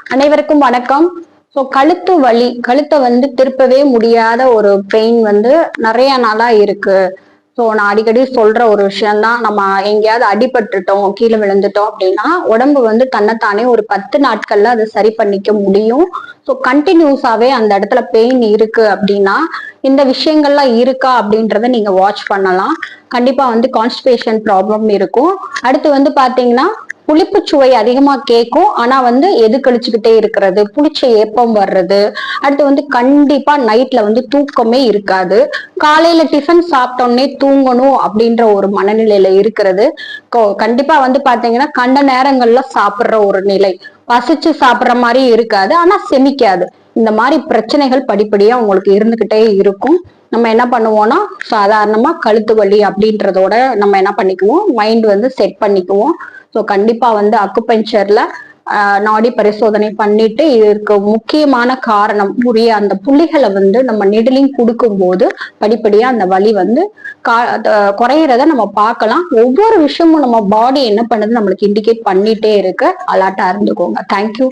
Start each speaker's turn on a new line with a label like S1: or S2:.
S1: அனைவருக்கும் வணக்கம். கழுத்து வலி, கழுத்தை திருப்பவே முடியாத ஒரு பெயின் நிறைய நாளா இருக்கு. நான் அடிக்கடி சொல்ற ஒரு விஷயம்தான், நம்ம எங்கேயாவது அடிபட்டுட்டோம், கீழே விழுந்துட்டோம் அப்படின்னா உடம்பு தன்னைத்தானே ஒரு 10 நாட்கள்ல அதை சரி பண்ணிக்க முடியும். கண்டினியூஸாவே அந்த இடத்துல பெயின் இருக்கு அப்படின்னா இந்த விஷயங்கள்லாம் இருக்கா அப்படின்றத நீங்க வாட்ச் பண்ணலாம். கண்டிப்பா கான்ஸ்டிபேஷன் ப்ராப்ளம் இருக்கும். அடுத்து பாத்தீங்கன்னா புளிப்பு சுவை அதிகமா கேட்கும். ஆனா எது கழிச்சுக்கிட்டே இருக்கிறது, புளிச்ச ஏப்பம் வர்றது. அடுத்து கண்டிப்பா நைட்ல தூக்கமே இருக்காது. காலையில டிஃபன் சாப்பிட்டோன்னே தூங்கணும் அப்படின்ற ஒரு மனநிலையில இருக்கிறது. கண்டிப்பா பாத்தீங்கன்னா கண்ட நேரங்கள்ல சாப்பிடுற ஒரு நிலை, பசிச்சு சாப்பிடுற மாதிரி இருக்காது, ஆனா செமிக்காது. இந்த மாதிரி பிரச்சனைகள் படிப்படியா உங்களுக்கு இருந்துகிட்டே இருக்கும். நம்ம என்ன பண்ணுவோம்னா சாதாரணமா கழுத்து வலி அப்படின்றதோட நம்ம என்ன பண்ணிக்குவோம், மைண்ட் செட் பண்ணிக்குவோம். கண்டிப்பா அக்குபஞ்சர்ல நாடி பரிசோதனை பண்ணிட்டு இதற்கு முக்கியமான காரணம் உரிய அந்த புள்ளிகளை நம்ம நெடிலிங் கொடுக்கும் போது படிப்படியா அந்த வலி குறையிறத நம்ம பார்க்கலாம். ஒவ்வொரு விஷயமும் நம்ம பாடி என்ன பண்ணுது நம்மளுக்கு இண்டிகேட் பண்ணிட்டே இருக்கு. அலர்ட்டா இருந்துக்கோங்க. தேங்க்யூ.